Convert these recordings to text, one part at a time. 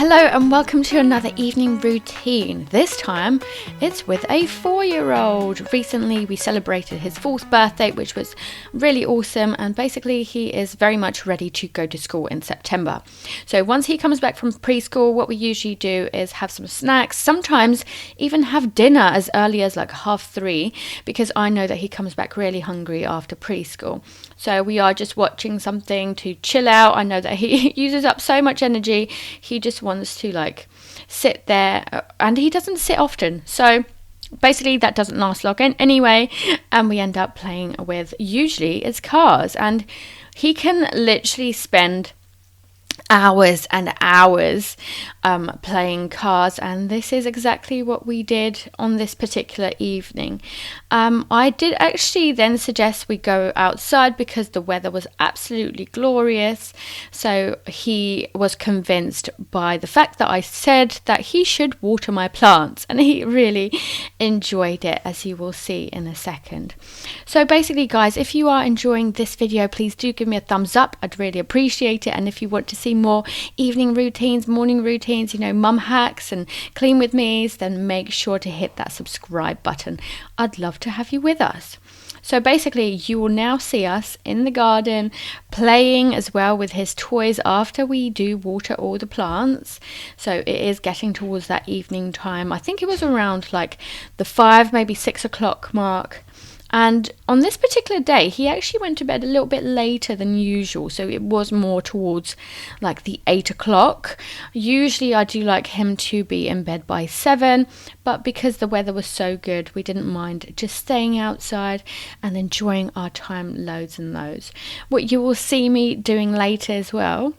Hello and welcome to another evening routine. This time it's with a 4-year-old. Recently we celebrated his 4th birthday, which was really awesome, and basically he is very much ready to go to school in September. So once he comes back from preschool, what we usually do is have some snacks, sometimes even have dinner as early as like 3:30, because I know that he comes back really hungry after preschool. So we are just watching something to chill out. I know that he uses up so much energy. He just wants to like sit there, and he doesn't sit often. So basically that doesn't last long anyway, and we end up playing with, usually it's cars, and he can literally spend hours and hours playing cars, and this is exactly what we did on this particular evening. I did actually then suggest we go outside because the weather was absolutely glorious, so he was convinced by the fact that I said that he should water my plants, and he really enjoyed it, as you will see in a second. So basically guys, if you are enjoying this video, please do give me a thumbs up. I'd really appreciate it. And if you want to see more evening routines, morning routines, mum hacks and clean with me's, then make sure to hit that subscribe button. I'd love to have you with us. So basically you will now see us in the garden playing as well with his toys after we do water all the plants. So it is getting towards that evening time. I think it was around like the 5, maybe 6 o'clock mark. And on this particular day, he actually went to bed a little bit later than usual. So it was more towards like the 8 o'clock. Usually I do like him to be in bed by 7. But because the weather was so good, we didn't mind just staying outside and enjoying our time loads and loads. What you will see me doing later as well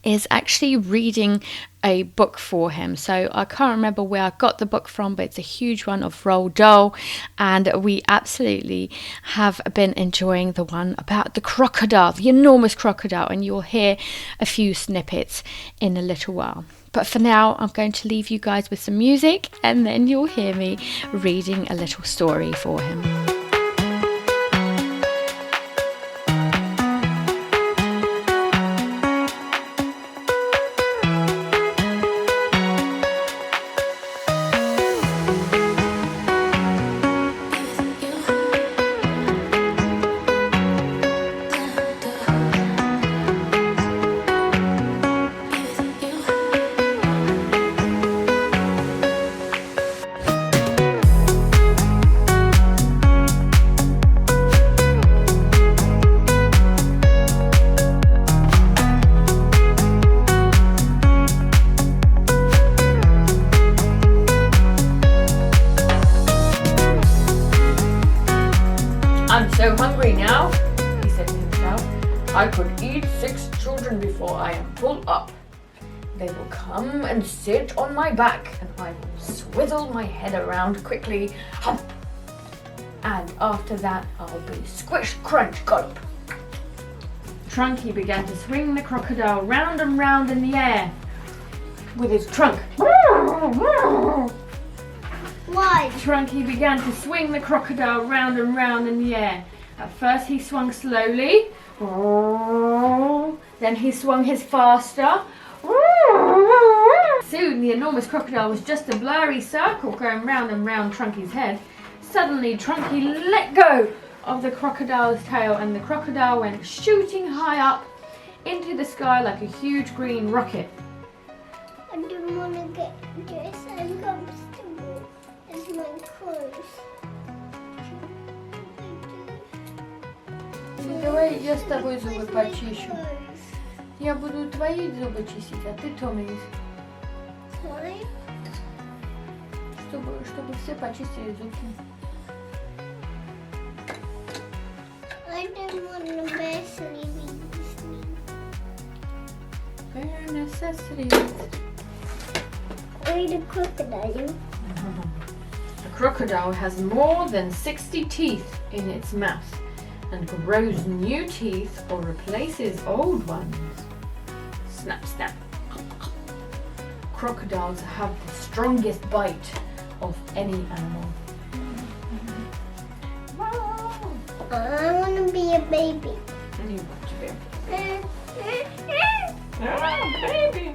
is actually reading a book for him. So I can't remember where I got the book from, but it's a huge one of Roald Dahl, and we absolutely have been enjoying the one about the crocodile, the enormous crocodile, and you'll hear a few snippets in a little while. But for now, I'm going to leave you guys with some music, and then you'll hear me reading a little story for him. I'm so hungry now, he said to himself. I could eat 6 children before I am full up. They will come and sit on my back, and I will swivel my head around quickly. Hump. And after that, I'll be squish, crunch, gulp. Trunky began to swing the crocodile round and round in the air with his trunk. Why? Trunky began to swing the crocodile round and round in the air. At first he swung slowly, then he swung his faster. Soon the enormous crocodile was just a blurry circle going round and round Trunky's head. Suddenly Trunky let go of the crocodile's tail, and the crocodile went shooting high up into the sky like a huge green rocket. I don't want to get dressed uncomfortable. It's my clothes. Давай я с тобой зубы почищу. Я буду твои зубы чистить, а ты Томины. Sorry? Чтобы все почистили зубки. I don't want to wear sleeping. Bare necessities. Wait, the crocodile. A crocodile has more than 60 teeth in its mouth and grows new teeth or replaces old ones. Snap, snap. Crocodiles have the strongest bite of any animal. I want to be a baby. And you want to be a baby. Oh, baby.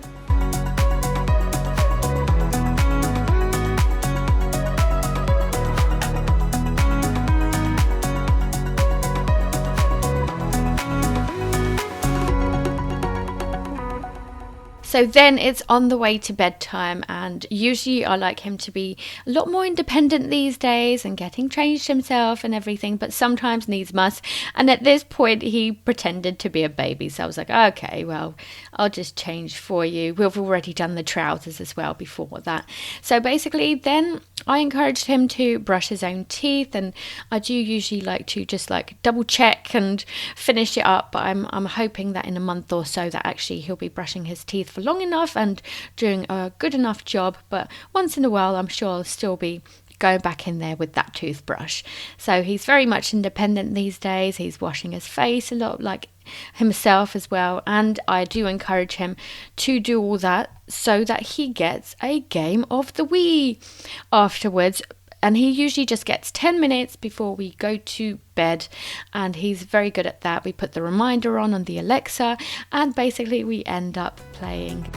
So then it's on the way to bedtime, and usually I like him to be a lot more independent these days and getting changed himself and everything, but sometimes needs must. And at this point he pretended to be a baby, so I was like, okay, well, I'll just change for you. We've already done the trousers as well before that. So basically then I encouraged him to brush his own teeth, and I do usually like to just like double check and finish it up, but I'm hoping that in a month or so that actually he'll be brushing his teeth for long enough and doing a good enough job. But once in a while I'm sure I'll still be going back in there with that toothbrush. So he's very much independent these days. He's washing his face a lot like himself as well, and I do encourage him to do all that so that he gets a game of the Wii afterwards. And he usually just gets 10 minutes before we go to bed, and he's very good at that. We put the reminder on the Alexa, and basically we end up playing.